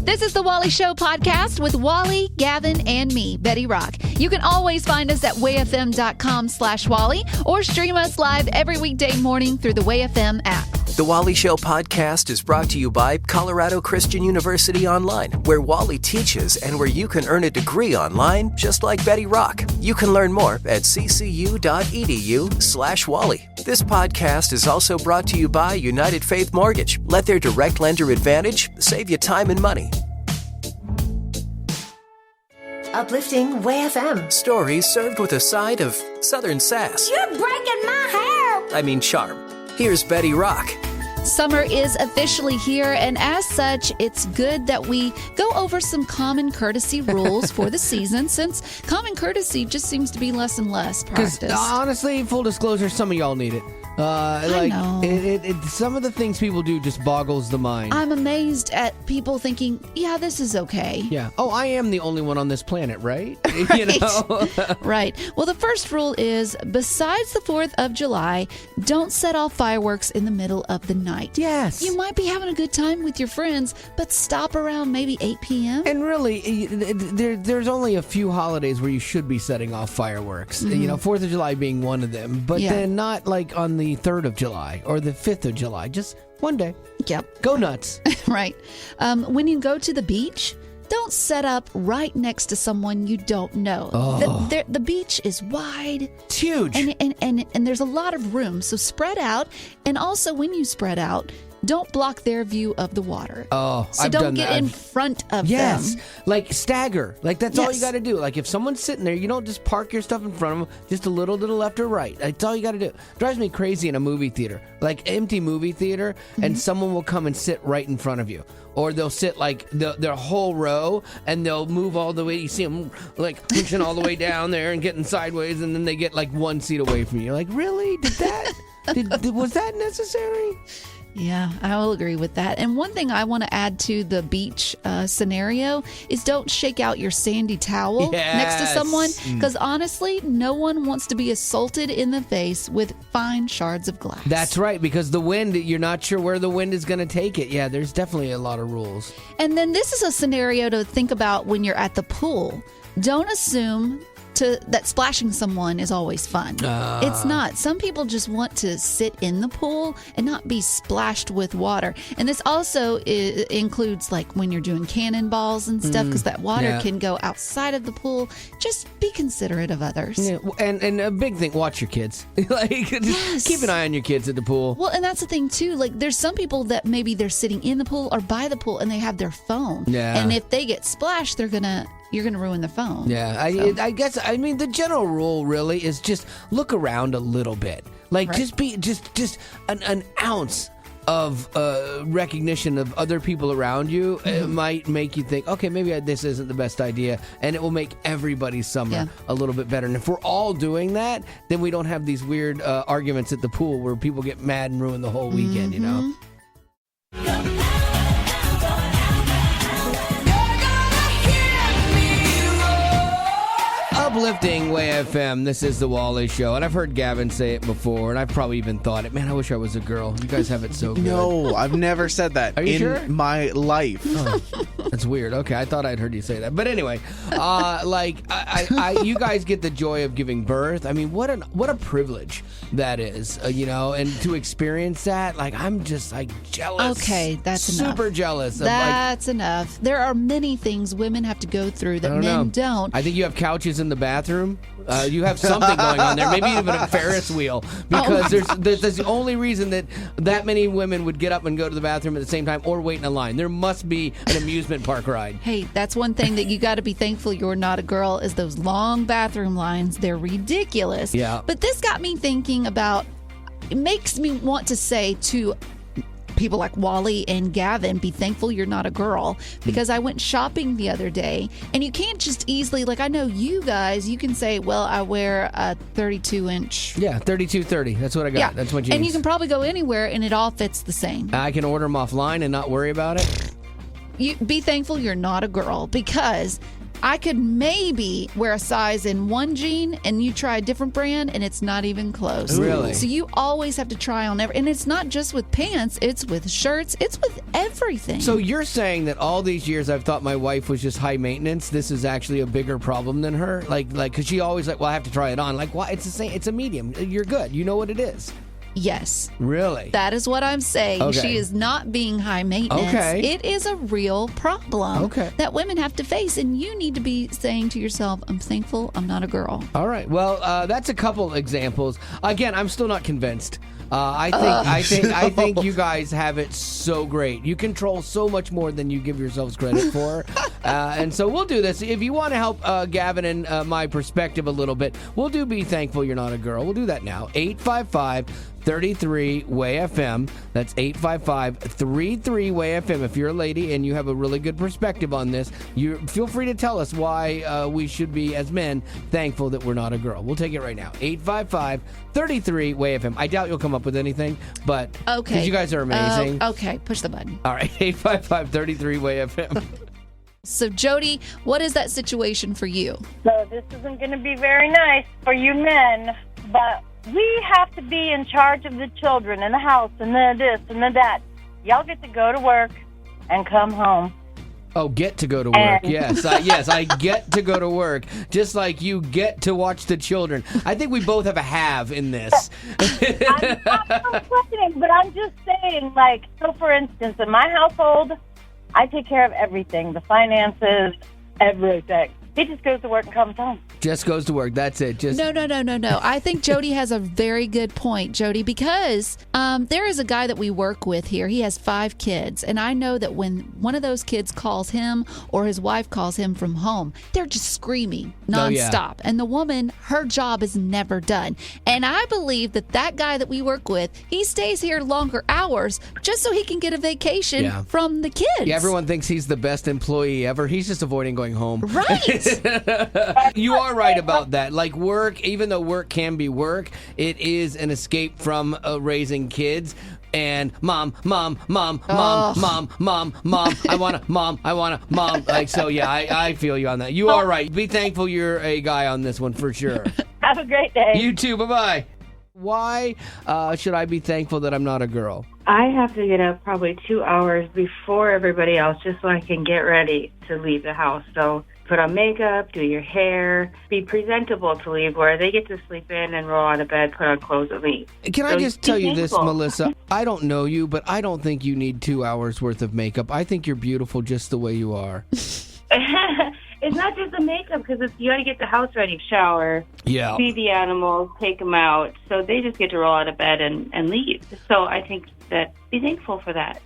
This is the Wally Show podcast with Wally, Gavin, and me, Betty Rock. You can always find us at wayfm.com/Wally or stream us live every weekday morning through the WayFM app. The Wally Show podcast is brought to you by Colorado Christian University Online, where Wally teaches and where you can earn a degree online just like Betty Rock. You can learn more at ccu.edu/Wally. This podcast is also brought to you by United Faith Mortgage. Let their direct lender advantage save you time and money. Uplifting WayFM. Stories served with a side of Southern sass. You're breaking my hair! I mean charm. Here's Betty Rock. Summer is officially here, and as such, it's good that we go over some common courtesy rules for the season, since common courtesy just seems to be less and less practiced. Honestly, full disclosure, some of y'all need it. I know. Some of the things people do just boggles the mind. I'm amazed at people thinking, yeah, this is okay. Yeah. Oh, I am the only one on this planet, right? Right. You know? Right. Well, the first rule is, besides the 4th of July, don't set off fireworks in the middle of the night. Yes. You might be having a good time with your friends, but stop around maybe 8 p.m. And really, there's only a few holidays where you should be setting off fireworks. Mm-hmm. You know, 4th of July being one of them. But then not like on the 3rd of July or the 5th of July. Just one day. Yep. Go nuts. Right. When you go to the beach, don't set up right next to someone you don't know. Oh. The beach is wide. It's huge. And there's a lot of room. So spread out. And also, when you spread out, don't block their view of the water. Oh, so I've don't done get that. in front of Yes, them. like stagger. Like that's all you Yes. got to do. Like if someone's sitting there, you don't just park your stuff in front of them, just a little to the left or right. That's all you got to do. Drives me crazy in a movie theater, like empty movie theater, and someone will come and sit right in front of you. Or they'll sit like their whole row, and they'll move all the way. You see them like pushing all the way down there and getting sideways, and then they get like one seat away from you. You're like, really? Was that necessary? Yeah, I will agree with that. And one thing I want to add to the beach scenario is don't shake out your sandy towel next to someone, because honestly, no one wants to be assaulted in the face with fine shards of glass. That's right, because the wind, you're not sure where the wind is going to take it. Yeah, there's definitely a lot of rules. And then this is a scenario to think about when you're at the pool. Don't assume that splashing someone is always fun. It's not. Some people just want to sit in the pool and not be splashed with water. And this also includes like when you're doing cannonballs and stuff, because that water can go outside of the pool. Just be considerate of others. Yeah, and a big thing, watch your kids. Just keep an eye on your kids at the pool. Well, and that's the thing too. Like, there's some people that maybe they're sitting in the pool or by the pool and they have their phone. Yeah. And if they get splashed, you're gonna ruin their phone. Yeah, I guess. I mean, the general rule really is just look around a little bit. Like, Right. just an ounce of recognition of other people around you might make you think, okay, maybe this isn't the best idea, and it will make everybody's summer a little bit better. And if we're all doing that, then we don't have these weird arguments at the pool where people get mad and ruin the whole weekend, you know? Uplifting WayFM. This is the Wally Show, and I've heard Gavin say it before, and I've probably even thought it. Man, I wish I was a girl. You guys have it so good. No, I've never said that Are you in sure? my life. Oh, that's weird. Okay, I thought I'd heard you say that, but anyway, you guys get the joy of giving birth. I mean, what a privilege that is, you know, and to experience that, like, I'm just like jealous. Okay, that's enough. Super jealous. That's enough. There are many things women have to go through that men don't. I think you have couches in the bathroom. You have something going on there. Maybe even a Ferris wheel, because that's the only reason that many women would get up and go to the bathroom at the same time or wait in a line. There must be an amusement park ride. Hey, that's one thing that you got to be thankful you're not a girl, is those long bathroom lines. They're ridiculous. Yeah. But this got me thinking about, it makes me want to say to people like Wally and Gavin, be thankful you're not a girl, because I went shopping the other day, and you can't just easily, like, I know you guys, you can say, well, I wear a 32-inch. Yeah, 3230. That's what I got. Yeah. That's what you And you can probably go anywhere and it all fits the same. I can order them offline and not worry about it. You be thankful you're not a girl, because I could maybe wear a size in one jean and you try a different brand and it's not even close. Really? So you always have to try on and it's not just with pants, it's with shirts, it's with everything. So you're saying that all these years I've thought my wife was just high maintenance. This is actually a bigger problem than her? Like, because she always well, I have to try it on. Like, why? It's the same. It's a medium. You're good. You know what it is. Yes. Really? That is what I'm saying. Okay. She is not being high maintenance. Okay. It is a real problem that women have to face, and you need to be saying to yourself, I'm thankful I'm not a girl. All right. Well, that's a couple examples. Again, I'm still not convinced. I think you guys have it so great. You control so much more than you give yourselves credit for. And so we'll do this. If you want to help Gavin and my perspective a little bit, we'll do Be Thankful You're Not a Girl. We'll do that now. 855-33-WAY-FM. That's 855-33-WAY-FM. If you're a lady and you have a really good perspective on this, you feel free to tell us why we should be, as men, thankful that we're not a girl. We'll take it right now. 855-33-WAY-FM. I doubt you'll come up with anything, but because you guys are amazing. Okay, push the button. All right, 855-33-WAY-FM. So, Jody, what is that situation for you? So this isn't going to be very nice for you men, but we have to be in charge of the children and the house and the this and the that. Y'all get to go to work and come home. Oh, get to go to work. Yes, I get to go to work, just like you get to watch the children. I think we both have a have in this. I'm not questioning, but I'm just saying, like, so for instance, in my household, I take care of everything, the finances, everything. He just goes to work and comes home. Just goes to work. That's it. Just No. I think Jody has a very good point, Jody, because there is a guy that we work with here. He has 5 kids. And I know that when one of those kids calls him or his wife calls him from home, they're just screaming nonstop. And the woman, her job is never done. And I believe that guy that we work with, he stays here longer hours just so he can get a vacation from the kids. Yeah, everyone thinks he's the best employee ever. He's just avoiding going home. Right. You are right about that. Like work, even though work can be work, it is an escape from raising kids. And mom, I wanna, mom. Like, so yeah, I feel you on that. You are right. Be thankful you're a guy on this one for sure. Have a great day. You too. Bye-bye. Why should I be thankful that I'm not a girl? I have to get up probably 2 hours before everybody else just so I can get ready to leave the house. So put on makeup, do your hair, be presentable to leave, where they get to sleep in and roll out of bed, put on clothes and leave. Can I just tell you this, Melissa? I don't know you, but I don't think you need 2 hours worth of makeup. I think you're beautiful just the way you are. It's not just the makeup, because you got to get the house ready, shower, feed the animals, take them out. So they just get to roll out of bed and leave. So I think that be thankful for that.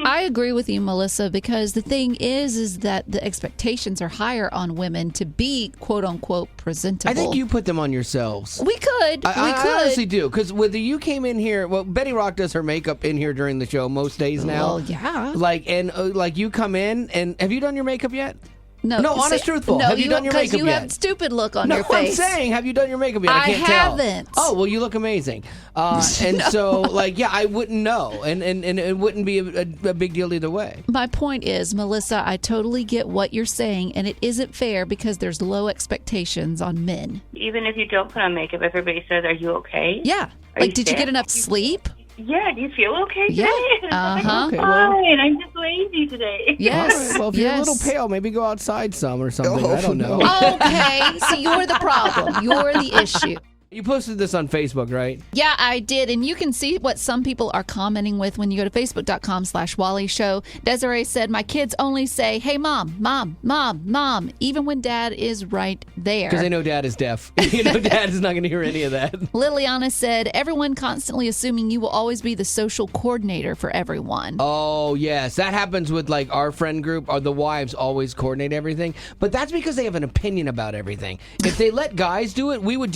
I agree with you, Melissa, because the thing is that the expectations are higher on women to be, quote unquote, presentable. I think you put them on yourselves. We could. I honestly do, because whether you came in here, well, Betty Rock does her makeup in here during the show most days now. Well, yeah. Like you come in, and have you done your makeup yet? No, honest, truthful. Have you done your makeup yet? You have stupid look on your face. No, I'm saying, have you done your makeup yet? I can't haven't. Tell. Oh, well, you look amazing. And so, I wouldn't know, and it wouldn't be a big deal either way. My point is, Melissa, I totally get what you're saying, and it isn't fair because there's low expectations on men. Even if you don't put on makeup, everybody says, "Are you okay?" Yeah. Did you get enough sleep? Yeah, do you feel okay today? Yeah. Uh-huh. Okay, fine. I'm just lazy today. Yes. All right, well, if you're a little pale, maybe go outside some or something. I don't know. Okay. So you're the problem. You're the issue. You posted this on Facebook, right? Yeah, I did. And you can see what some people are commenting with when you go to facebook.com/Wally Show. Desiree said, my kids only say, hey, mom, even when dad is right there. Because they know dad is deaf. Dad is not going to hear any of that. Liliana said, everyone constantly assuming you will always be the social coordinator for everyone. Oh, yes. That happens with our friend group, or the wives always coordinate everything. But that's because they have an opinion about everything. If they let guys do it, we would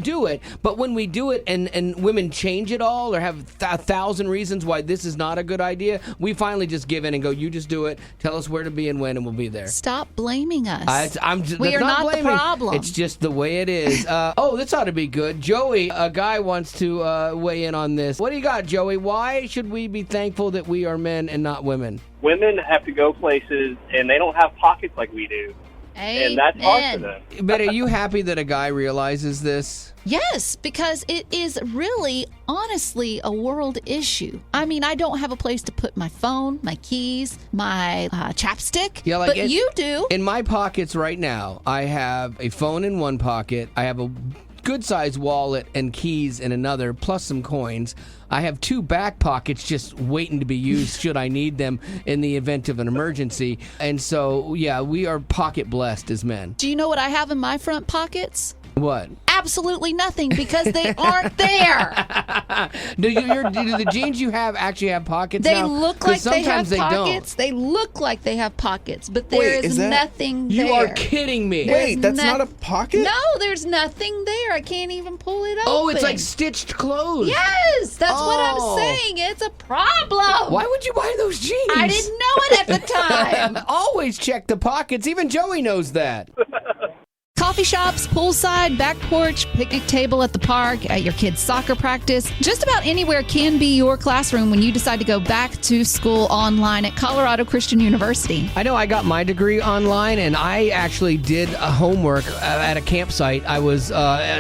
do it, but when we do it and women change it all or have 1,000 reasons why this is not a good idea, we finally just give in and go, you just do it, tell us where to be and when, and we'll be there. Stop blaming us. We are not blaming. The problem. It's just the way it is. This ought to be good. Joey, a guy wants to weigh in on this. What do you got, Joey? Why should we be thankful that we are men and not women? Women have to go places, and they don't have pockets like we do. And that's hard for Amen. them. But are you happy that a guy realizes this? Yes, because it is really, honestly, a world issue. I mean, I don't have a place to put my phone, my keys, my chapstick, Yeah, like but you do. In my pockets right now, I have a phone in one pocket. I have a good-sized wallet and keys in another, plus some coins. I have 2 back pockets just waiting to be used should I need them in the event of an emergency. And so, yeah, we are pocket blessed as men. Do you know what I have in my front pockets? What? Absolutely nothing, because they aren't there. Do the jeans you have actually have pockets They now? look 'Cause like they have sometimes pockets. They look like they have pockets, but there Wait, is is that- nothing there. You are kidding me. Wait, that's no- not a pocket? No, there's nothing there. I can't even pull it open. Oh, it's like stitched clothes. Yes, that's what Oh. I'm saying. It's a problem. Why would you buy those jeans? I didn't know it at the time. Always check the pockets. Even Joey knows that. Coffee shops, poolside, back porch, picnic table at the park, at your kid's soccer practice. Just about anywhere can be your classroom when you decide to go back to school online at Colorado Christian University. I know I got my degree online, and I actually did a homework at a campsite. I was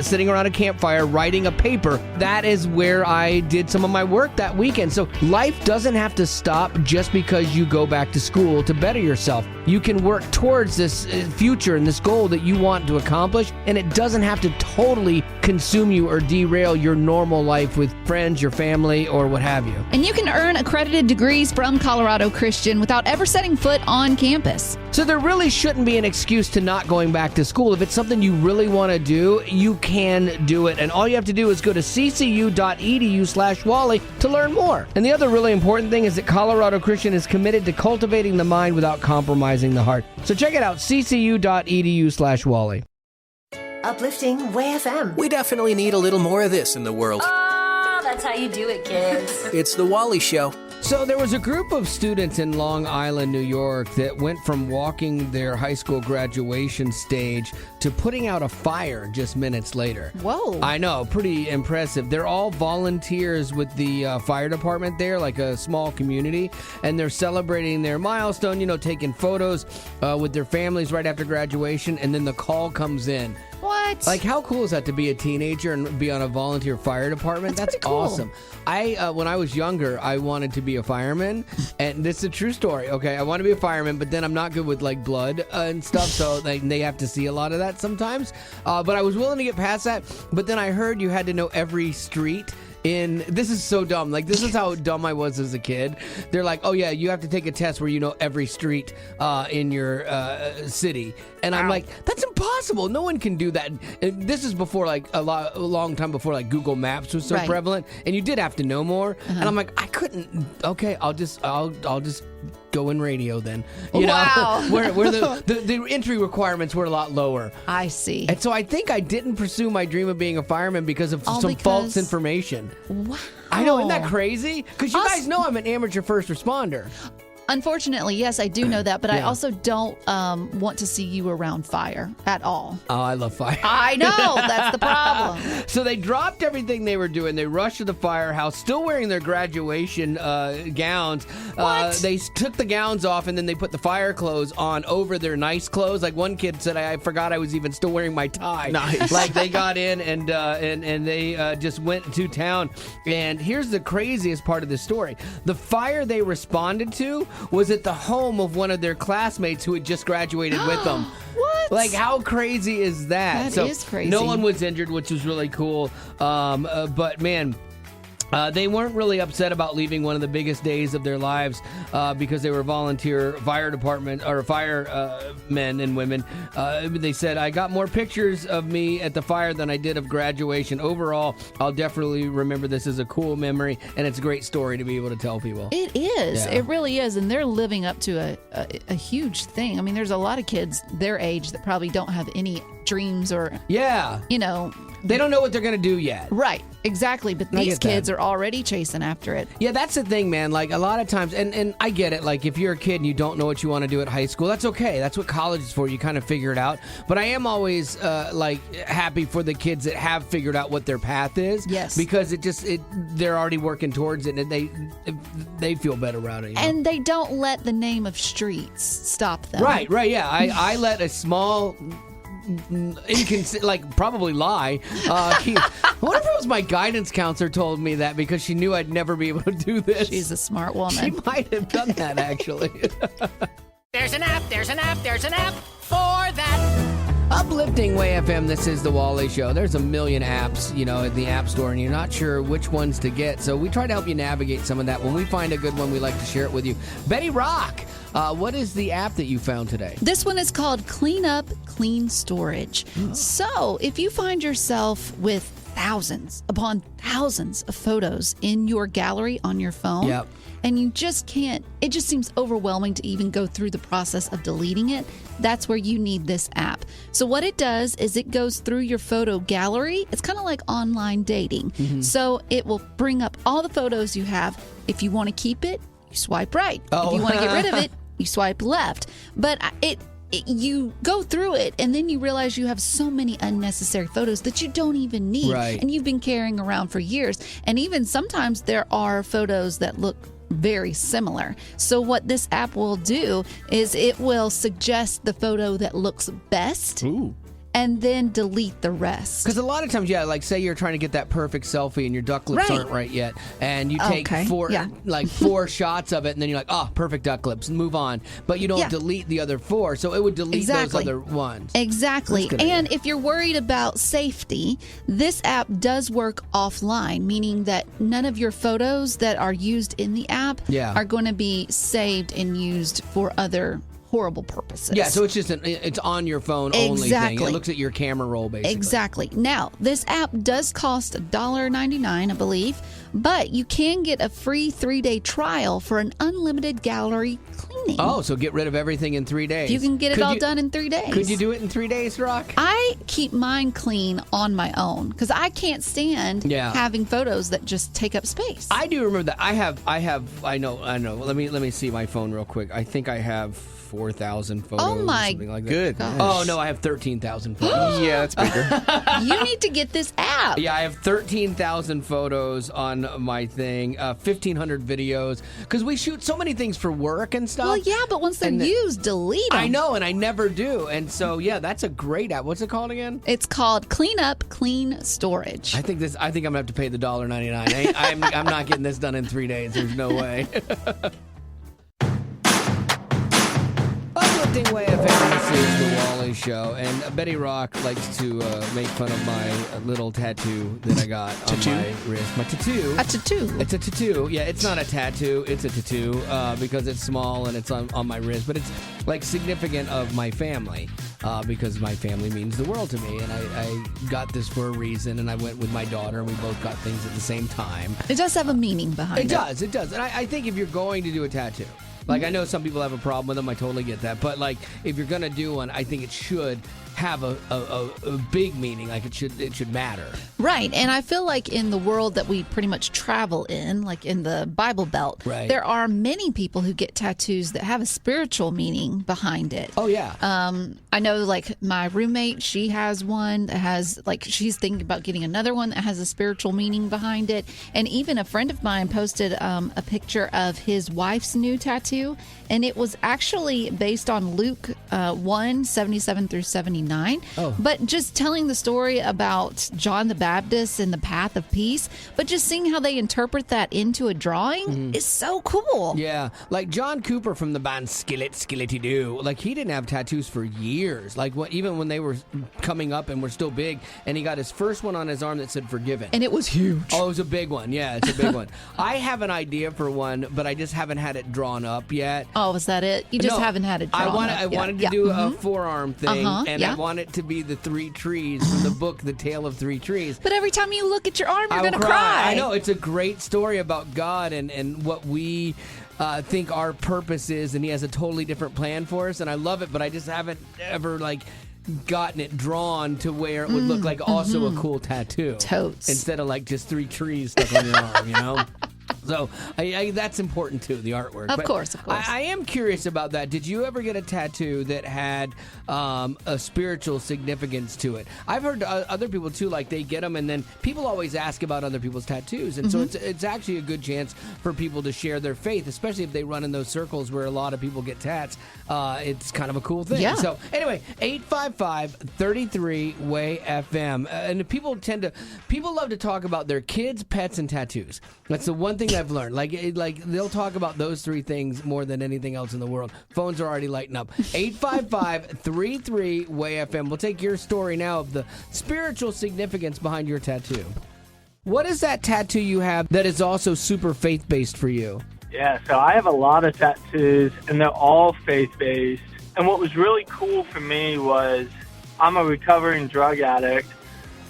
sitting around a campfire writing a paper. That is where I did some of my work that weekend. So life doesn't have to stop just because you go back to school to better yourself. You can work towards this future and this goal that you want to accomplish, and it doesn't have to totally consume you or derail your normal life with friends, your family, or what have you. And you can earn accredited degrees from Colorado Christian without ever setting foot on campus. So there really shouldn't be an excuse to not going back to school. If it's something you really want to do, you can do it. And all you have to do is go to ccu.edu/Wally to learn more. And the other really important thing is that Colorado Christian is committed to cultivating the mind without compromising the heart. So check it out, ccu.edu/Wally. Uplifting Way FM. We definitely need a little more of this in the world. Oh, that's how you do it, kids. It's The Wally Show. So there was a group of students in Long Island, New York that went from walking their high school graduation stage to putting out a fire just minutes later. Whoa. I know, pretty impressive. They're all volunteers with the fire department there, like a small community, and they're celebrating their milestone, taking photos with their families right after graduation, and then the call comes in. What? Like, how cool is that to be a teenager and be on a volunteer fire department? That's pretty cool. Awesome. When I was younger, I wanted to be a fireman, and this is a true story, okay? I want to be a fireman, but then I'm not good with, like, blood and stuff, so they have to see a lot of that sometimes. But I was willing to get past that, but then I heard you had to know every street. This is so dumb. Like, this is how dumb I was as a kid. They're like, oh yeah, you have to take a test where you know every street in your city, and I'm like, that's impossible. No one can do that. And this is before, like, a long time before, like, Google Maps was so Right. prevalent, and you did have to know more. And I'm like, I couldn't. Okay, I'll just go in radio then. Wow. where the entry requirements were a lot lower. I see. And so I think I didn't pursue my dream of being a fireman because of All some because- false information. Wow. I know, isn't that crazy? Because you Us- guys know I'm an amateur first responder. Unfortunately, yes, I do know that, but I Yeah. also don't want to see you around fire at all. Oh, I love fire. I know. That's the problem. So they dropped everything they were doing. They rushed to the firehouse, still wearing their graduation gowns. What? They took the gowns off, and then they put the fire clothes on over their nice clothes. Like, one kid said, I forgot I was even still wearing my tie. Nice. Like, they got in and they just went to town. And here's the craziest part of this story. The fire they responded to was at the home of one of their classmates who had just graduated with them. What? Like, how crazy is that? That is crazy. No one was injured, which was really cool. But man, they weren't really upset about leaving one of the biggest days of their lives because they were volunteer fire department or firemen and women. They said, I got more pictures of me at the fire than I did of graduation. Overall, I'll definitely remember this as a cool memory, and it's a great story to be able to tell people. It is. Yeah. It really is. And they're living up to a huge thing. I mean, there's a lot of kids their age that probably don't have any dreams or, Yeah. They don't know what they're going to do yet. Right, exactly. But I these get that. kids are already chasing after it. Yeah, that's the thing, man. Like, a lot of times, and I get it, like, if you're a kid and you don't know what you want to do at high school, that's okay. That's what college is for. You kind of figure it out. But I am always, happy for the kids that have figured out what their path is. Yes. Because they're already working towards it, and they feel better about it. You know? And they don't let the name of streets stop them. Right, yeah. I let a small... probably lie. I wonder if it was my guidance counselor told me that because she knew I'd never be able to do this. She's a smart woman. She might have done that, actually. There's an app for that. Uplifting Way FM, this is the Wally Show. There's a million apps, in the App Store, and you're not sure which ones to get. So we try to help you navigate some of that. When we find a good one, we like to share it with you. Betty Rock, what is the app that you found today? This one is called Clean Up, Clean Storage. So if you find yourself with thousands upon thousands of photos in your gallery on your phone, Yep. and you just can't, it just seems overwhelming to even go through the process of deleting it, that's where you need this app. So what it does is it goes through your photo gallery. It's kind of like online dating. So it will bring up all the photos you have. If you want to keep it, you swipe right. If you want to get rid of it, you swipe left. But you go through it and then you realize you have so many unnecessary photos that you don't even need. Right. And you've been carrying around for years. And even sometimes there are photos that look very similar. So what this app will do is it will suggest the photo that looks best. Ooh. And then delete the rest. Because a lot of times, like, say you're trying to get that perfect selfie and your duck lips Right. aren't right yet, and you take Okay, four yeah. four shots of it, and then you're like, oh, perfect duck lips, and move on. But you don't Yeah. delete the other four, so it would delete Exactly. those other ones. Exactly. That's good And idea. if you're worried about safety, this app does work offline, meaning that none of your photos that are used in the app Yeah. are going to be saved and used for other horrible purposes. Yeah, so it's just it's on your phone only thing. Exactly. It looks at your camera roll, basically. Exactly. Now, this app does cost $1.99, I believe, but you can get a free 3-day trial for an unlimited gallery cleaning. Oh, so get rid of everything in 3 days. You can get it all done in 3 days. Could you do it in 3 days, Rock? I keep mine clean on my own because I can't stand Yeah. having photos that just take up space. I do remember that. I know. Let me see my phone real quick. I think I have 4,000 photos Oh my or something like that. Good. Oh, no, I have 13,000 photos. Yeah, that's bigger. You need to get this app. Yeah, I have 13,000 photos on my thing, 1,500 videos, because we shoot so many things for work and stuff. Well, yeah, but once they're And used, delete them. I know, and I never do. And so, yeah, that's a great app. What's it called again? It's called Clean Up, Clean Storage. I think I'm gonna have to pay the $1.99. I'm not getting this done in 3 days. There's no way. Uplifting Way FM, this is the Wally Show, and Betty Rock likes to make fun of my little tattoo that I got on my wrist. My tattoo. A tattoo. It's a tattoo. Yeah, it's not a tattoo. It's a tattoo because it's small and it's on my wrist. But it's like significant of my family because my family means the world to me. And I got this for a reason. And I went with my daughter and we both got things at the same time. It does have a meaning behind it. It does. And I think if you're going to do a tattoo, like, I know some people have a problem with them. I totally get that. But, like, if you're going to do one, I think it should have a big meaning. Like, it should matter. Right. And I feel like in the world that we pretty much travel in, like in the Bible Belt, Right. there are many people who get tattoos that have a spiritual meaning behind it. Oh, yeah. I know, like, my roommate, she has one that has, like, she's thinking about getting another one that has a spiritual meaning behind it. And even a friend of mine posted a picture of his wife's new tattoo, and it was actually based on Luke 1:77 through 79. Oh. But just telling the story about John the Baptist and the path of peace, but just seeing how they interpret that into a drawing is so cool. Yeah, like John Cooper from the band Skilletty Doo. Like, he didn't have tattoos for years. Like, even when they were coming up and were still big, and he got his first one on his arm that said "Forgiven." And it was huge. Oh, it was a big one. Yeah, it's a big one. I have an idea for one, but I just haven't had it drawn up yet. Oh, is that it? You just No, haven't had it drawn I up yet. wanted to Yeah. do a forearm thing, and I yeah. want it to be the 3 trees from the book "The Tale of 3 Trees." But every time you look at your arm, you're I going will to cry. I know, it's a great story about God and what we think our purpose is, and He has a totally different plan for us, and I love it, but I just haven't ever, like, gotten it drawn to where it would look like also a cool tattoo. Totes. Instead of like just 3 trees stuck on your arm, you know? So that's important too, the artwork. Of course. I am curious about that. Did you ever get a tattoo that had a spiritual significance to it? I've heard other people too, like they get them and then people always ask about other people's tattoos. And so it's actually a good chance for people to share their faith, especially if they run in those circles where a lot of people get tats. It's kind of a cool thing. Yeah. So anyway, 855-33-WAY-FM. And people love to talk about their kids, pets, and tattoos. That's the one thing I've learned. Like they'll talk about those 3 things more than anything else in the world. Phones are already lighting up. 855-33-WAY-FM. We'll take your story now of the spiritual significance behind your tattoo. What is that tattoo you have that is also super faith-based for you? Yeah, so I have a lot of tattoos, and they're all faith-based. And what was really cool for me was I'm a recovering drug addict,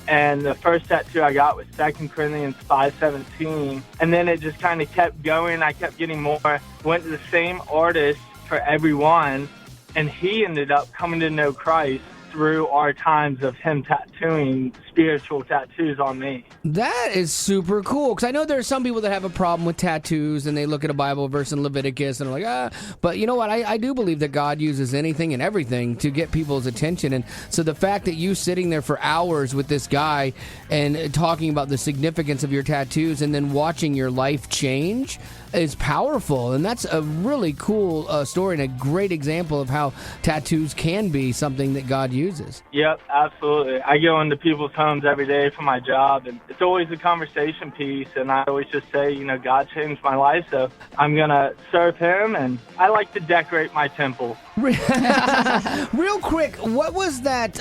and the first tattoo I got was 2 Corinthians 5:17, and then it just kind of kept going. I kept getting more. Went to the same artist for every one, and he ended up coming to know Christ through our times of him tattooing spiritual tattoos on me. That is super cool, because I know there are some people that have a problem with tattoos and they look at a Bible verse in Leviticus and are like, but you know what? I do believe that God uses anything and everything to get people's attention. And so the fact that you sitting there for hours with this guy and talking about the significance of your tattoos and then watching your life change is powerful. And that's a really cool story and a great example of how tattoos can be something that God uses. Yep, absolutely. I go into people's homes every day for my job, and it's always a conversation piece, and I always just say, God changed my life, so I'm going to serve him, and I like to decorate my temple. Real quick, what was that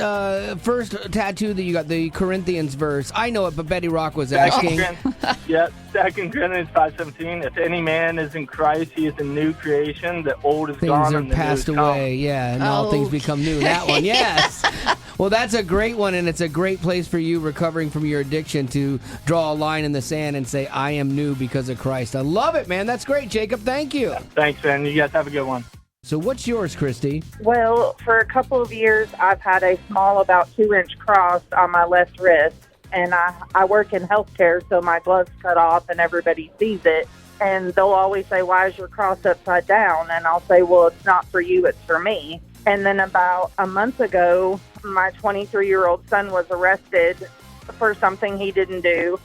first tattoo that you got, the Corinthians verse? I know it, but Betty Rock was asking. Yep, 2 Corinthians 5:17. If any man is in Christ, he is a new creation. The old is gone and the new passed is away. come. Yeah, and all things become new. That one, yes. Well, that's a great one, and it's a great place for you recovering from your addiction to draw a line in the sand and say, I am new because of Christ. I love it, man. That's great, Jacob. Thank you. Thanks, man. You guys have a good one. So what's yours, Christy? Well, for a couple of years, I've had a small, about 2-inch cross on my left wrist, and I work in healthcare, so my glove's cut off and everybody sees it. And they'll always say, why is your cross upside down? And I'll say, well, it's not for you, it's for me. And then about a month ago, my 23-year-old son was arrested for something he didn't do.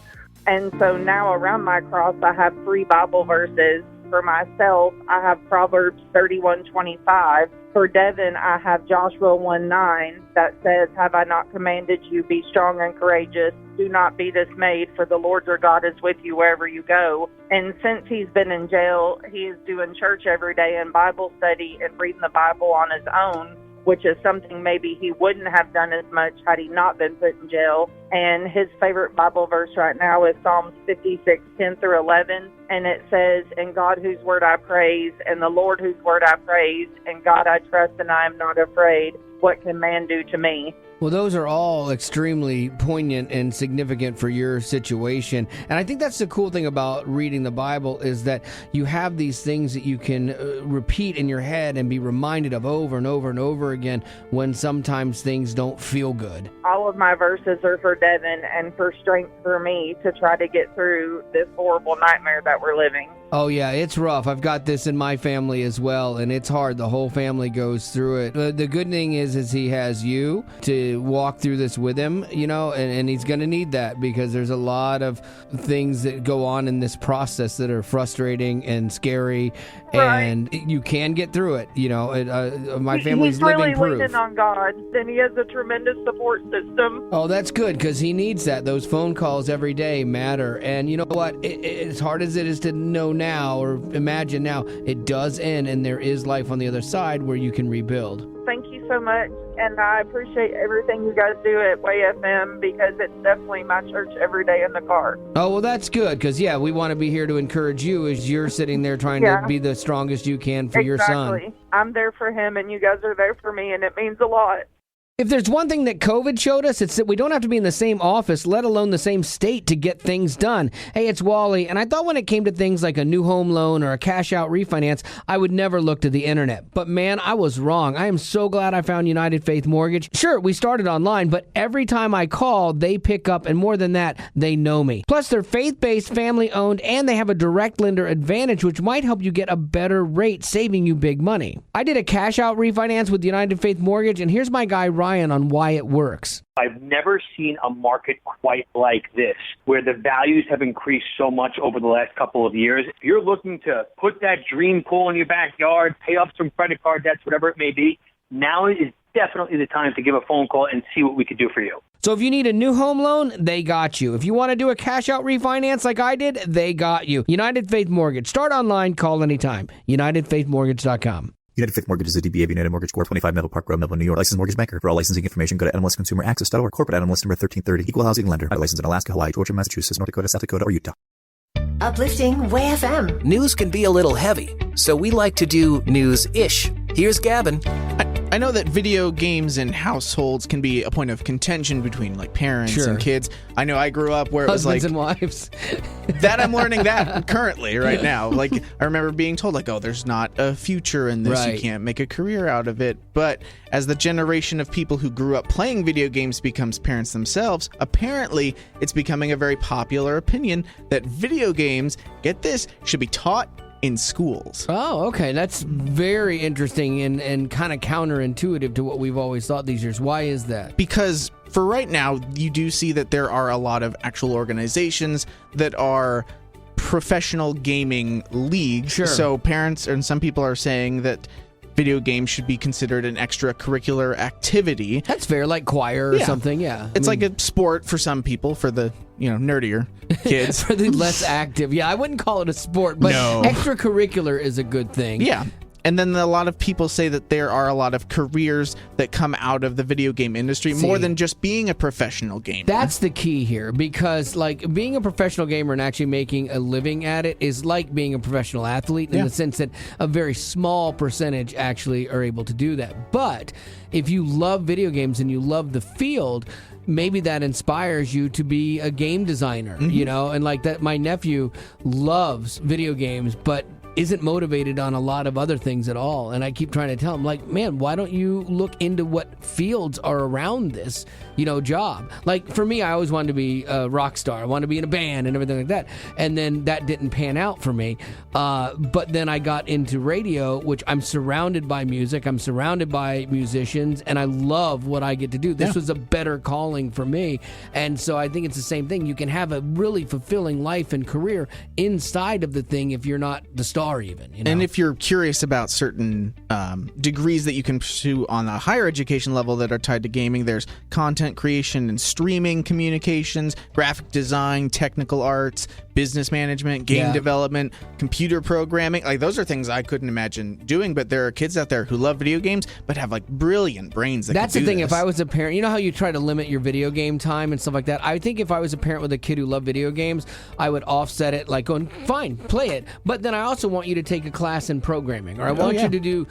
And so now around my cross, I have 3 Bible verses. For myself, I have Proverbs 31:25. For Devin, I have Joshua 1:9 that says, have I not commanded you, be strong and courageous. Do not be dismayed, for the Lord your God is with you wherever you go. And since he's been in jail, he is doing church every day and Bible study and reading the Bible on his own, which is something maybe he wouldn't have done as much had he not been put in jail. And his favorite Bible verse right now is Psalms 56:10-11. And it says, in God whose word I praise, and the Lord whose word I praise, and God I trust and I am not afraid. What can man do to me? Well, those are all extremely poignant and significant for your situation. And I think that's the cool thing about reading the Bible is that you have these things that you can repeat in your head and be reminded of over and over and over again when sometimes things don't feel good. All of my verses are for Devin and for strength for me to try to get through this horrible nightmare that we're living. Oh, yeah, it's rough. I've got this in my family as well, and it's hard. The whole family goes through it. The good thing is he has you to walk through this with him, and he's going to need that because there's a lot of things that go on in this process that are frustrating and scary, and you can get through it. My family's living He's proof. really leaning on God, and he has a tremendous support system. Oh, that's good because he needs that. Those phone calls every day matter. And you know what? As hard as it is to know now or imagine now, it does end and there is life on the other side where you can rebuild. Thank you so much, and I appreciate everything you guys do at Way FM because it's definitely my church every day in the car. Oh, well, that's good because, we want to be here to encourage you as you're sitting there trying to be the strongest you can for your son. I'm there for him, and you guys are there for me, and it means a lot. If there's one thing that COVID showed us, it's that we don't have to be in the same office, let alone the same state, to get things done. Hey, it's Wally, and I thought when it came to things like a new home loan or a cash-out refinance, I would never look to the internet. But man, I was wrong. I am so glad I found United Faith Mortgage. Sure, we started online, but every time I call, they pick up, and more than that, they know me. Plus, they're faith-based, family-owned, and they have a direct lender advantage, which might help you get a better rate, saving you big money. I did a cash-out refinance with United Faith Mortgage, and here's my guy, Ryan, on why it works. I've never seen a market quite like this, where the values have increased so much over the last couple of years. If you're looking to put that dream pool in your backyard, pay off some credit card debts, whatever it may be, now is definitely the time to give a phone call and see what we could do for you. So if you need a new home loan, they got you. If you want to do a cash-out refinance like I did, they got you. United Faith Mortgage. Start online, call anytime. UnitedFaithMortgage.com. United Faith Mortgage is a DBA of United Mortgage Corp. 25 Melville Park Road, Melville, New York. Licensed mortgage banker. For all licensing information, go to NMLSConsumerAccess.org. Corporate NMLS number 1330. Equal housing lender. Licensed in Alaska, Hawaii, Georgia, Massachusetts, North Dakota, South Dakota, or Utah. Uplifting Way FM. News can be a little heavy, so we like to do news-ish. Here's Gavin. I know that video games in households can be a point of contention between like parents and kids. I know I grew up where it was like husbands and wives. That I'm learning that currently right now. Like I remember being told like, oh, there's not a future in this. You can't make a career out of it. But as the generation of people who grew up playing video games becomes parents themselves, apparently it's becoming a very popular opinion that video games, get this, should be taught in schools. Oh, okay. That's very interesting and kind of counterintuitive to what we've always thought these years. Why is that? Because for right now, you do see that there are a lot of actual organizations that are professional gaming leagues. Sure. So parents and some people are saying that video games should be considered an extracurricular activity. That's fair, like choir or something, yeah. It's like a sport for some people, for the, nerdier kids. For the less active. Yeah, I wouldn't call it a sport, but extracurricular is a good thing. Yeah. And then a lot of people say that there are a lot of careers that come out of the video game industry more than just being a professional gamer. That's the key here, because like being a professional gamer and actually making a living at it is like being a professional athlete in the sense that a very small percentage actually are able to do that. But if you love video games and you love the field, maybe that inspires you to be a game designer, and like that. My nephew loves video games, but isn't motivated on a lot of other things at all. And I keep trying to tell him, like, man, why don't you look into what fields are around this, job? Like, for me, I always wanted to be a rock star. I wanted to be in a band and everything like that. And then that didn't pan out for me. But then I got into radio, which I'm surrounded by music. I'm surrounded by musicians, and I love what I get to do. This was a better calling for me. And so I think it's the same thing. You can have a really fulfilling life and career inside of the thing if you're not the star even. And if you're curious about certain degrees that you can pursue on a higher education level that are tied to gaming, there's content creation and streaming communications, graphic design, technical arts, business management, game development, computer programming. Like, those are things I couldn't imagine doing, but there are kids out there who love video games but have like brilliant brains that That's can do the thing. this. If I was a parent, you know how you try to limit your video game time and stuff like that? I think if I was a parent with a kid who loved video games, I would offset it like going, fine, play it. But then I also want you to take a class in programming, or I want you to do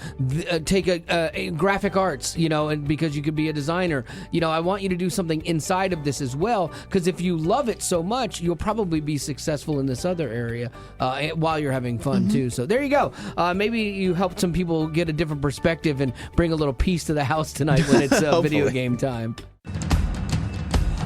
take a graphic arts, and because you could be a designer. I want you to do something inside of this as well, because if you love it so much, you'll probably be successful in this other area while you're having fun too. So there you go. Maybe you helped some people get a different perspective and bring a little peace to the house tonight when it's video game time.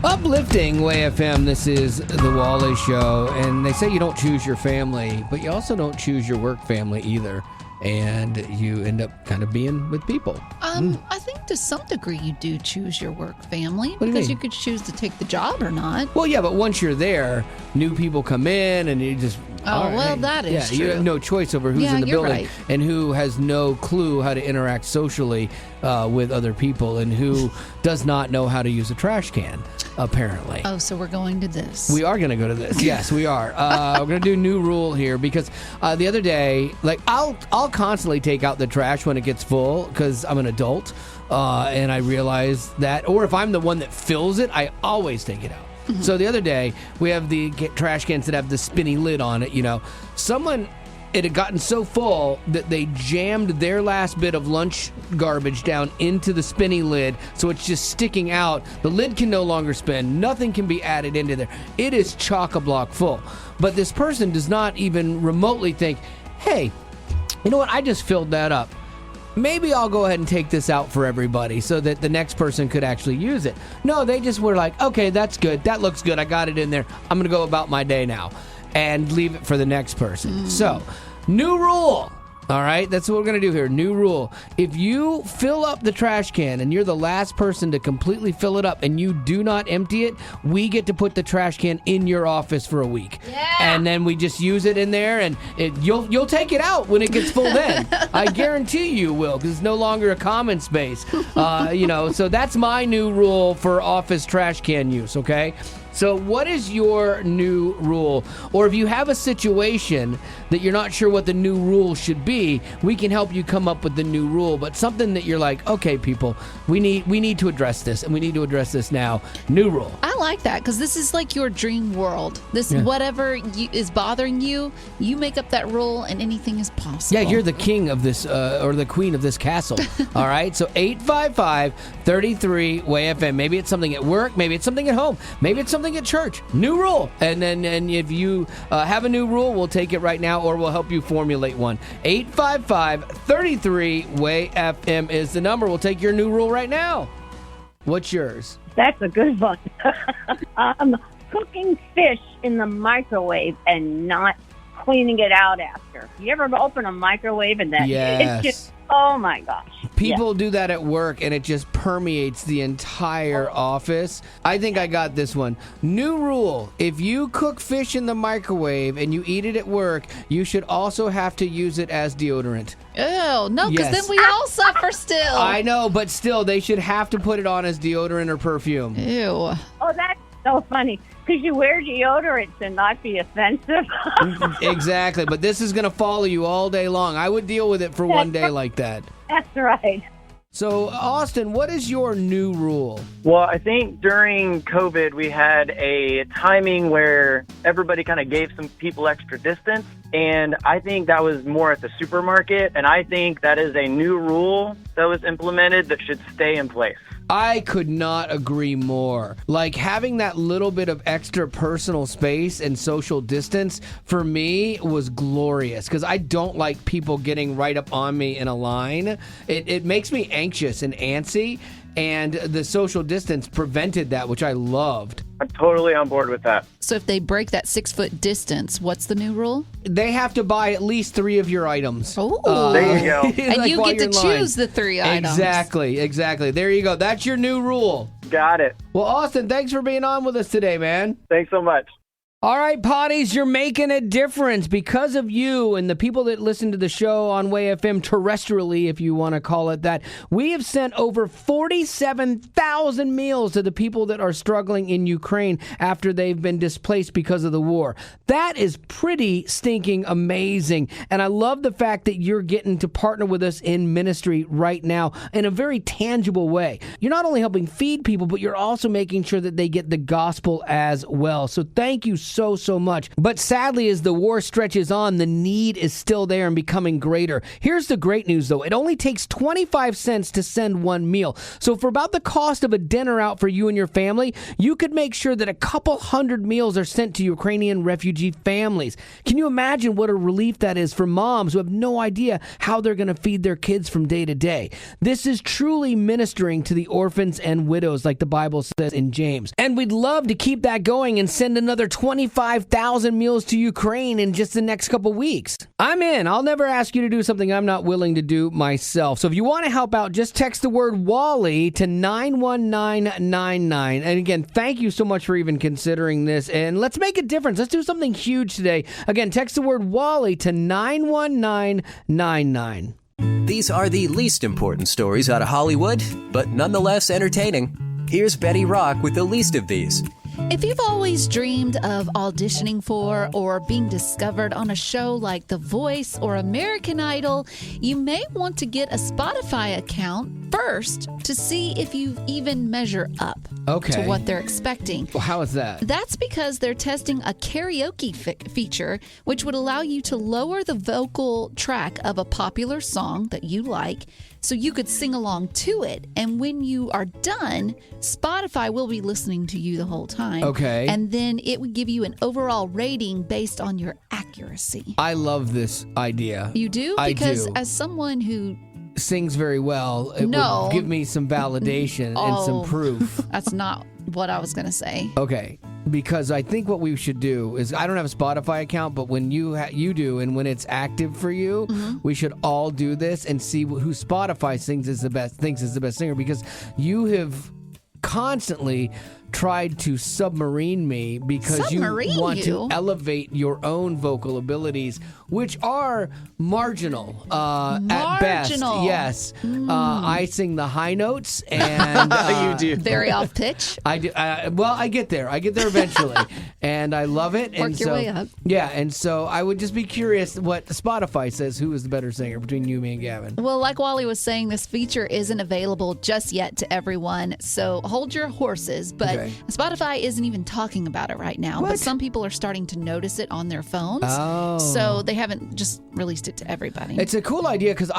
Uplifting Way FM, this is the Wally Show, and they say you don't choose your family, but you also don't choose your work family either, and you end up kind of being with people. I think to some degree you do choose your work family, What do you because mean? you could choose to take the job or not. Well, yeah, but once you're there, new people come in, and you just... Oh, well, that is you true. have no choice over who's in the you're building right. and who has no clue how to interact socially with other people, and who does not know how to use a trash can, apparently. Oh, so we're going to this. We are going to go to this. Yes, we are. We're going to do a new rule here, because the other day, like, I'll constantly take out the trash when it gets full, because I'm an adult, and I realize that. Or if I'm the one that fills it, I always take it out. So the other day, we have the trash cans that have the spinny lid on it, Someone it had gotten so full that they jammed their last bit of lunch garbage down into the spinny lid, so it's just sticking out. The lid can no longer spin. Nothing can be added into there. It is chock-a-block full. But this person does not even remotely think, hey, you know what? I just filled that up. Maybe I'll go ahead and take this out for everybody so that the next person could actually use it. No, they just were like, okay, that's good. That looks good. I got it in there. I'm going to go about my day now and leave it for the next person. So, new rule. All right, that's what we're going to do here. New rule. If you fill up the trash can and you're the last person to completely fill it up and you do not empty it, we get to put the trash can in your office for a week. Yeah. And then we just use it in there, and you'll take it out when it gets full then. I guarantee you will, because it's no longer a common space. So that's my new rule for office trash can use, okay? So what is your new rule? Or if you have a situation that you're not sure what the new rule should be, we can help you come up with the new rule. But something that you're like, okay, people, we need to address this, and we need to address this now. New rule. I like that, because this is like your dream world. This whatever is bothering you, you make up that rule, and anything is possible. Yeah, you're the king of this, or the queen of this castle. All right? So 855-33-WAY-FM. Maybe it's something at work. Maybe it's something at home. Maybe it's something at church. New rule. And if you have a new rule, we'll take it right now, or we'll help you formulate one. 855-33-WAY-FM is the number. We'll take your new rule right now. What's yours? That's a good one. Cooking fish in the microwave and not cleaning it out after. You ever open a microwave and that? Yes. It's just, oh my gosh. People do that at work, and it just permeates the entire office. I think I got this one. New rule. If you cook fish in the microwave and you eat it at work, you should also have to use it as deodorant. Oh, no, because then we all suffer still. I know, but still, they should have to put it on as deodorant or perfume. Ew. Oh, that's so funny. Because you wear deodorant to not be offensive. Exactly, but this is going to follow you all day long. I would deal with it for one day like that. That's right. So, Austin, what is your new rule? Well, I think during COVID, we had a timing where everybody kind of gave some people extra distance. And I think that was more at the supermarket. And I think that is a new rule that was implemented that should stay in place. I could not agree more. Like, having that little bit of extra personal space and social distance for me was glorious, because I don't like people getting right up on me in a line. It makes me anxious and antsy, and the social distance prevented that, which I loved. I'm totally on board with that. So if they break that 6-foot distance, what's the new rule? They have to buy at least 3 of your items. Oh, there you go. And like you get to line. choose the 3 items. Exactly. There you go. That's your new rule. Got it. Well, Austin, thanks for being on with us today, man. Thanks so much. All right, potties, you're making a difference because of you and the people that listen to the show on Way FM terrestrially, if you want to call it that. We have sent over 47,000 meals to the people that are struggling in Ukraine after they've been displaced because of the war. That is pretty stinking amazing. And I love the fact that you're getting to partner with us in ministry right now in a very tangible way. You're not only helping feed people, but you're also making sure that they get the gospel as well. So thank you so much. But sadly, as the war stretches on, the need is still there and becoming greater. Here's the great news, though. It only takes 25 cents to send one meal. So for about the cost of a dinner out for you and your family, you could make sure that a couple hundred meals are sent to Ukrainian refugee families. Can you imagine what a relief that is for moms who have no idea how they're going to feed their kids from day to day? This is truly ministering to the orphans and widows, like the Bible says in James. And we'd love to keep that going and send another 25,000 meals to Ukraine in just the next couple weeks. I'm in. I'll never ask you to do something I'm not willing to do myself. So if you want to help out, just text the word Wally to 91999. And again, thank you so much for even considering this. And let's make a difference. Let's do something huge today. Again, text the word Wally to 91999. These are the least important stories out of Hollywood, but nonetheless entertaining. Here's Betty Rock with the least of these. If you've always dreamed of auditioning for or being discovered on a show like The Voice or American Idol, you may want to get a Spotify account first to see if you even measure up to what they're expecting. Well, how is that? That's because they're testing a karaoke feature, which would allow you to lower the vocal track of a popular song that you like so you could sing along to it. And when you are done, Spotify will be listening to you the whole time. Okay. And then it would give you an overall rating based on your accuracy. I love this idea. You do? I Because do. as someone who Sings very well, it would give me some validation and some proof. That's not what I was going to say. Okay, because I think what we should do is, I don't have a Spotify account, but when you do, and when it's active for you, we should all do this and see who Spotify thinks is the best singer, because you have constantly tried to submarine me because you want to elevate your own vocal abilities, which are marginal, at best. Yes. I sing the high notes, and you do. Very off pitch. I do. Well, I get there. I get there eventually, and I love it. Work and your so, way up. Yeah, and so I would just be curious what Spotify says. Who is the better singer between you, me, and Gavin? Well, like Wally was saying, this feature isn't available just yet to everyone, so hold your horses. But Spotify isn't even talking about it right now. But some people are starting to notice it on their phones. Oh. So they haven't just released it to everybody. It's a cool idea because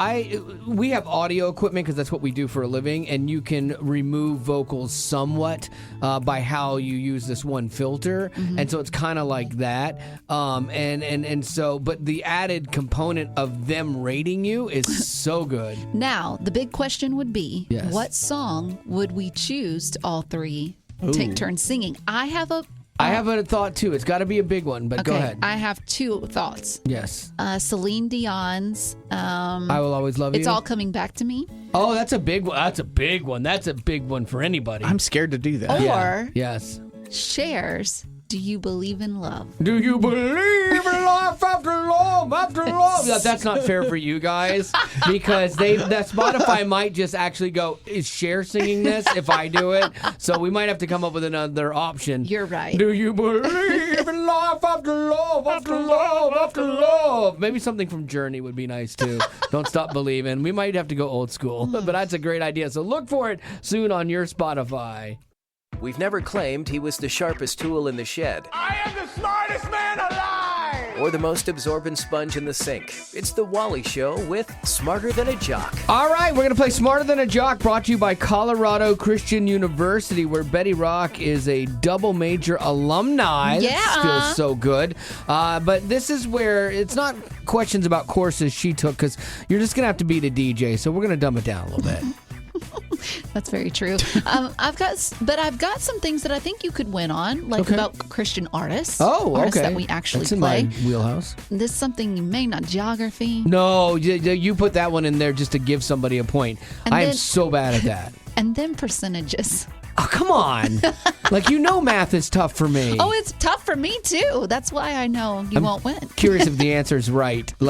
we have audio equipment because that's what we do for a living, and you can remove vocals somewhat by how you use this one filter, and so it's kind of like that. And so, but the added component of them rating you is so good. Now, the big question would be, what song would we choose to all three take turns singing? I have a thought too. It's got to be a big one, but go ahead. I have two thoughts. Yes. Celine Dion's I Will Always Love You. It's All Coming Back to Me. Oh, that's a big one. That's a big one. That's a big one for anybody. I'm scared to do that. Or yes. Cher's Do You Believe in Love? Do you believe in life after love, after love? That's not fair for you guys, because that Spotify might just actually go, is Cher singing this if I do it? So we might have to come up with another option. You're right. Do you believe in life after love, after love, after love? Maybe something from Journey would be nice too. Don't Stop Believing. We might have to go old school, but that's a great idea. So look for it soon on your Spotify. We've never claimed he was the sharpest tool in the shed. I am the smartest man alive! Or the most absorbent sponge in the sink. It's The Wally Show with Smarter Than a Jock. All right, we're going to play Smarter Than a Jock, brought to you by Colorado Christian University, where Betty Rock is a double major alumni. Yeah. That feels so good. But this is where it's not questions about courses she took, because you're just going to have to beat a DJ, so we're going to dumb it down a little bit. That's very true. I've got some things that I think you could win on, like about Christian artists. Artists that we actually That's play. in my wheelhouse. This is something you may not, geography. No, you put that one in there just to give somebody a point. I am so bad at that. And then percentages. Oh, come on. Math is tough for me. Oh, it's tough for me too. That's why I know you won't win. Curious if the answer is right. We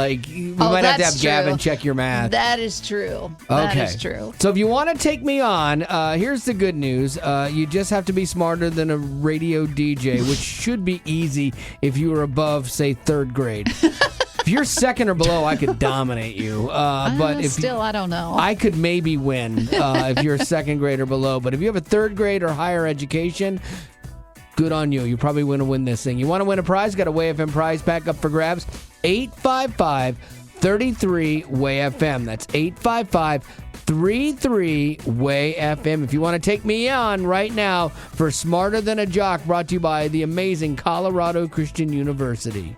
might have to have Gavin check your math. That is true. Okay. That is true. So if you want to take me on, here's the good news. You just have to be smarter than a radio DJ, which should be easy if you were above, say, third grade. If you're second or below, I could dominate you. But if I don't know. I could maybe win if you're a second grade or below. But if you have a third grade or higher education, good on you. You probably want to win this thing. You want to win a prize? Got a Way FM prize pack up for grabs. 855-33-WAY-FM. That's 855-33-WAY-FM. If you want to take me on right now for Smarter Than a Jock, brought to you by the amazing Colorado Christian University.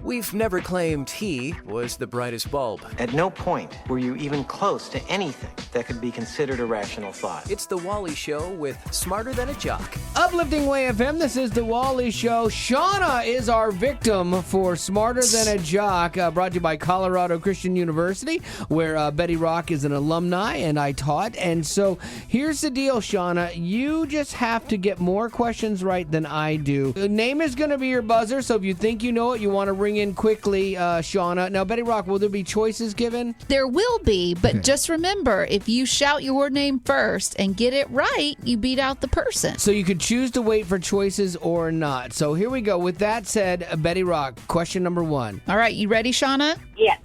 We've never claimed he was the brightest bulb. At no point were you even close to anything that could be considered a rational thought. It's The Wally Show with Smarter Than a Jock. Uplifting Way FM, this is The Wally Show. Shauna is our victim for Smarter Than a Jock, brought to you by Colorado Christian University, where Betty Rock is an alumni and I taught. And so here's the deal, Shauna. You just have to get more questions right than I do. The name is going to be your buzzer, so if you think you know it, you want to ring in quickly, Shauna. Now, Betty Rock, will there be choices given? There will be, but just remember, if you shout your name first and get it right, you beat out the person. So you could choose to wait for choices or not. So here we go. With that said, Betty Rock, question number 1. All right, you ready, Shauna? Yes.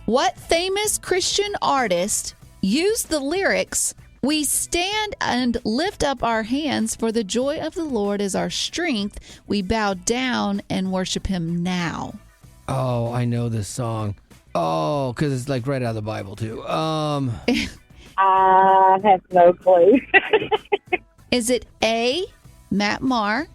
What famous Christian artist used the lyrics, "We stand and lift up our hands, for the joy of the Lord is our strength. We bow down and worship him now"? Oh, I know this song. Oh, because it's like right out of the Bible, too. I have no clue. Is it A, Matt Maher,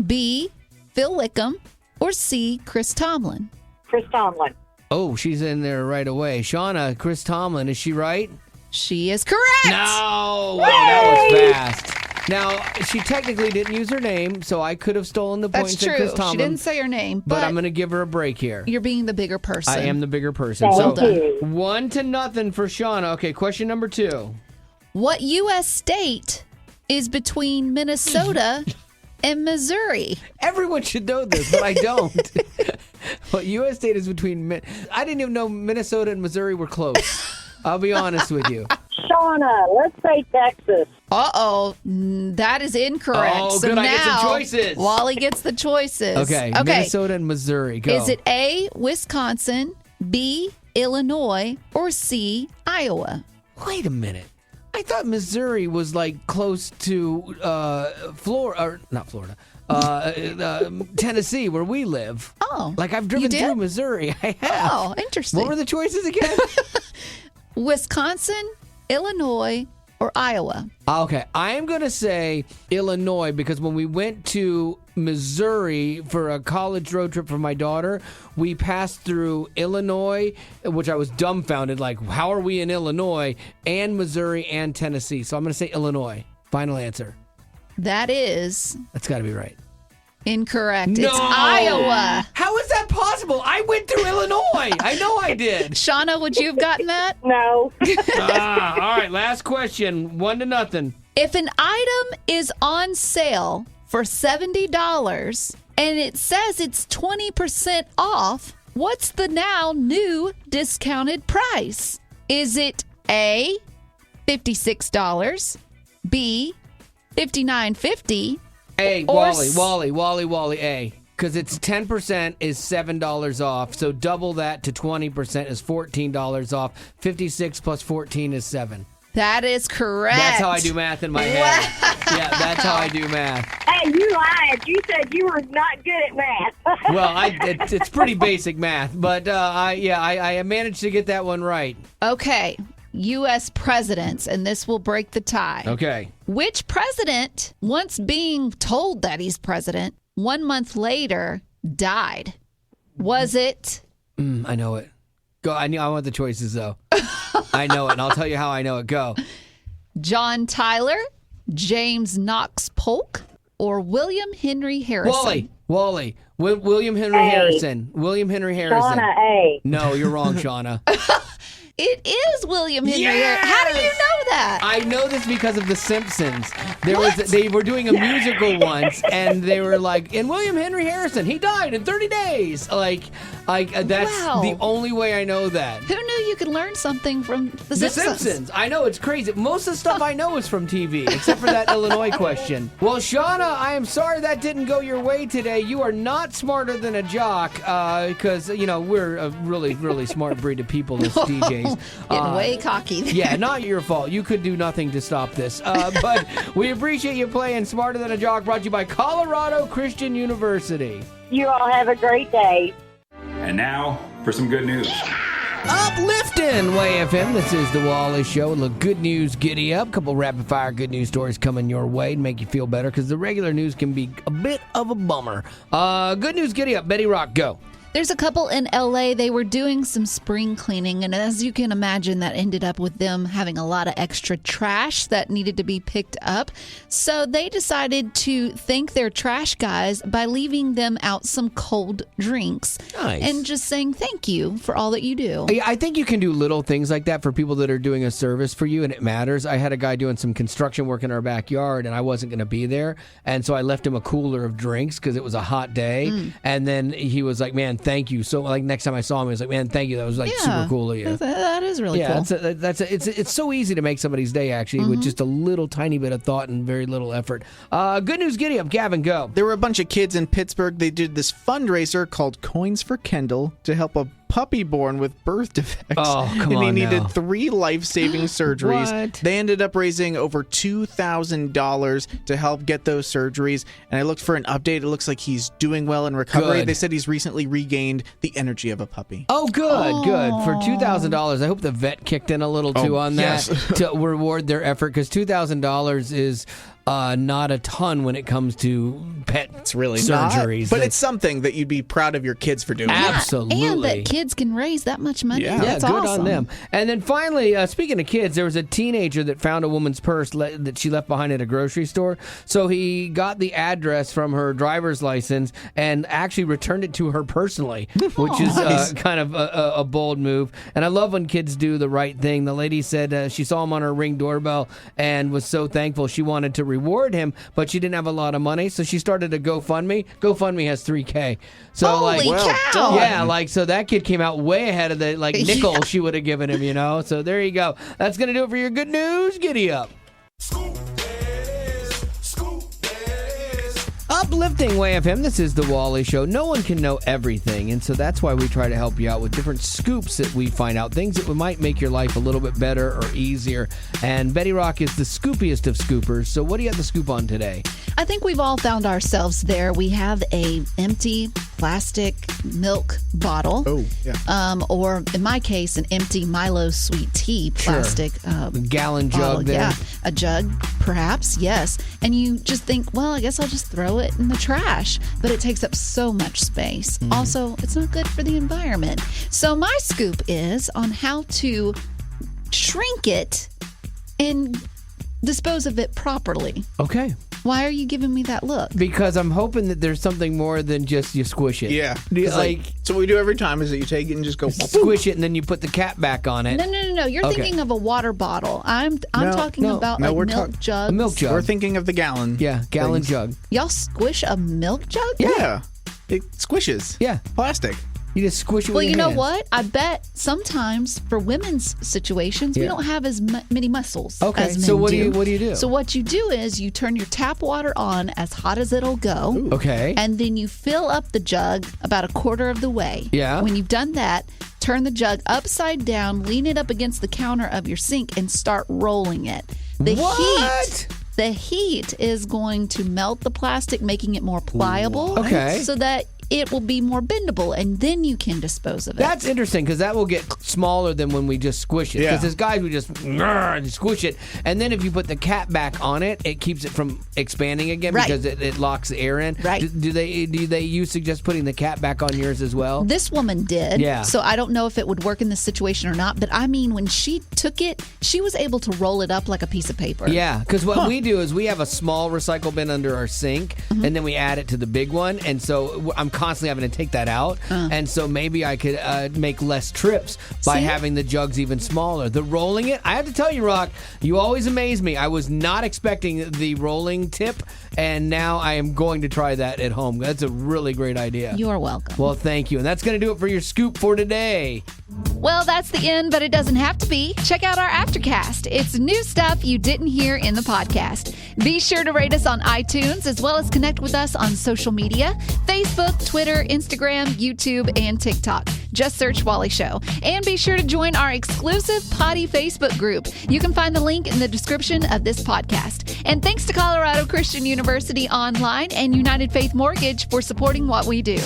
B, Phil Wickham, or C, Chris Tomlin? Chris Tomlin. Oh, she's in there right away. Shauna, Chris Tomlin, is she right? She is correct. No! Wow, that was fast. Now, she technically didn't use her name, so I could have stolen the point That's and said true. Chris Tomlin. She didn't say her name, but I'm going to give her a break here. You're being the bigger person. I am the bigger person. Well So done. 1-0 for Shauna. Okay, question number 2. What U.S. state is between Minnesota and Missouri? Everyone should know this, but I don't. What U.S. state is between... I didn't even know Minnesota and Missouri were close. I'll be honest with you. Shauna, let's say Texas. Uh-oh. That is incorrect. Oh, so good. now, I get some choices. Wally gets the choices. Okay, Minnesota and Missouri. Go. Is it A, Wisconsin, B, Illinois, or C, Iowa? Wait a minute. I thought Missouri was like close to Florida, or not Florida, Tennessee, where we live. Oh, like I've driven through Missouri. I have. Oh, interesting. What were the choices again? Wisconsin, Illinois, or Iowa? Okay, I am going to say Illinois because when we went to Missouri for a college road trip for my daughter, we passed through Illinois, which I was dumbfounded. Like, how are we in Illinois and Missouri and Tennessee? So I'm going to say Illinois. Final answer. That's got to be right. Incorrect. No! It's Iowa. How is that possible? I went through Illinois. I know I did. Shauna, would you have gotten that? No. All right, last question. 1-0. If an item is on sale for $70 and it says it's 20% off, what's the now new discounted price? Is it A, $56, B, $59.50, A, or Wally, A. Because it's 10% is $7 off. So double that to 20% is $14 off. 56 plus 14 is 7. That is correct. That's how I do math in my head. Yeah, that's how I do math. Hey, you lied. You said you were not good at math. Well, it's pretty basic math, but I managed to get that one right. Okay, U.S. presidents, and this will break the tie. Okay. Which president, once being told that he's president, 1 month later died? Was it? I know it. Go. I want the choices though. I know it, and I'll tell you how I know it. Go. John Tyler, James Knox Polk, or William Henry Harrison? Wally. William Henry Harrison. William Henry Harrison. Shauna A. No, you're wrong, Shauna. It is William Henry Harrison. How do you know that? I know this because of The Simpsons. They were doing a musical once, and they were like, and William Henry Harrison, he died in 30 days. That's Wow. the only way I know that. Who knew you could learn something from The Simpsons? I know, it's crazy. Most of the stuff I know is from TV, except for that Illinois question. Well, Shauna, I am sorry that didn't go your way today. You are not smarter than a jock, because, we're a really, really smart breed of people as DJs. Getting way cocky. Yeah, not your fault. You could do nothing to stop this. But we appreciate you playing Smarter Than a Jock, brought to you by Colorado Christian University. You all have a great day. And now for some good news. Uplifting Way FM. This is the Wally Show. Look, good news, giddy up. Couple rapid fire good news stories coming your way to make you feel better because the regular news can be a bit of a bummer. Good news, giddy up. Betty Rock, go. There's a couple in LA. They were doing some spring cleaning, and as you can imagine, that ended up with them having a lot of extra trash that needed to be picked up. So they decided to thank their trash guys by leaving them out some cold drinks. Nice. And just saying thank you for all that you do. I think you can do little things like that for people that are doing a service for you, and it matters. I had a guy doing some construction work in our backyard, and I wasn't going to be there, and so I left him a cooler of drinks because it was a hot day, and then he was like, man, thank you. So like next time I saw him, he was like, man, thank you. That was like super cool of you. That is really cool. It's so easy to make somebody's day actually with just a little tiny bit of thought and very little effort. Good news, Giddy up, Gavin, go. There were a bunch of kids in Pittsburgh. They did this fundraiser called Coins for Kendall to help a puppy born with birth defects. Oh, come and on he needed now. 3 life-saving surgeries. What? They ended up raising over $2,000 to help get those surgeries. And I looked for an update. It looks like he's doing well in recovery. Good. They said he's recently regained the energy of a puppy. Oh, good, good. For $2,000, I hope the vet kicked in a little too on that to reward their effort, because $2,000 is not a ton when it comes to pet surgeries. Not, but it's something that you'd be proud of your kids for doing. Absolutely. And that kids can raise that much money. Yeah, That's good awesome. on them. And then finally, speaking of kids, there was a teenager that found a woman's purse that she left behind at a grocery store. So he got the address from her driver's license and actually returned it to her personally, which is kind of a bold move. And I love when kids do the right thing. The lady said she saw him on her Ring doorbell and was so thankful she wanted to reward him, but she didn't have a lot of money, so she started a GoFundMe. GoFundMe has $3,000. So Holy cow! Yeah, so that kid came out way ahead of the nickel she would have given him, So there you go. That's gonna do it for your good news. Giddy up. Uplifting Way FM, this is The Wally Show. No one can know everything, and so that's why we try to help you out with different scoops that we find out, things that might make your life a little bit better or easier. And Betty Rock is the scoopiest of scoopers, so what do you have the scoop on today? I think we've all found ourselves there. We have a empty plastic milk bottle. Oh, yeah. Or in my case, an empty Milo sweet tea plastic gallon bottle. jug there. Yeah, a jug, perhaps, yes. And you just think, well, I guess I'll just throw it in the trash. But it takes up so much space. Also, it's not good for the environment. So my scoop is on how to shrink it and dispose of it properly. Okay. Why are you giving me that look? Because I'm hoping that there's something more than just you squish it. Yeah. Like, so what we do every time is that you take it and just go squish it, and then you put the cap back on it. No. You're thinking of a water bottle. I'm talking about milk jugs. A milk jug. We're thinking of the gallon. Yeah, gallon jug. Y'all squish a milk jug? Yeah. It squishes. Yeah. Plastic. You just squish it Well, with you your know hands. what? I bet sometimes for women's situations, we don't have as many muscles Okay, as men so what do do. you do? So what you do is you turn your tap water on as hot as it'll go. Ooh. Okay. And then you fill up the jug about a quarter of the way. Yeah. When you've done that, turn the jug upside down, lean it up against the counter of your sink, and start rolling it. The heat is going to melt the plastic, making it more pliable. Okay. So that it will be more bendable, and then you can dispose of it. That's interesting, because that will get smaller than when we just squish it. Because Yeah. as guys, we just squish it. And then if you put the cap back on it, it keeps it from expanding again because it locks the air in. Right. Do you suggest putting the cap back on yours as well? This woman did. Yeah. So I don't know if it would work in this situation or not, but I mean, when she took it, she was able to roll it up like a piece of paper. Yeah, because what we do is we have a small recycle bin under our sink, and then we add it to the big one. And so I'm constantly having to take that out. And so maybe I could make less trips by having the jugs even smaller. The rolling it, I have to tell you, Rock, you always amaze me. I was not expecting the rolling tip, and now I am going to try that at home. That's a really great idea. You're welcome. Well, thank you. And that's going to do it for your scoop for today. Well, that's the end, but it doesn't have to be. Check out our Aftercast. It's new stuff you didn't hear in the podcast. Be sure to rate us on iTunes, as well as connect with us on social media, Facebook, Twitter, Instagram, YouTube, and TikTok. Just search Wally Show. And be sure to join our exclusive Potty Facebook group. You can find the link in the description of this podcast. And thanks to Colorado Christian University Online and United Faith Mortgage for supporting what we do.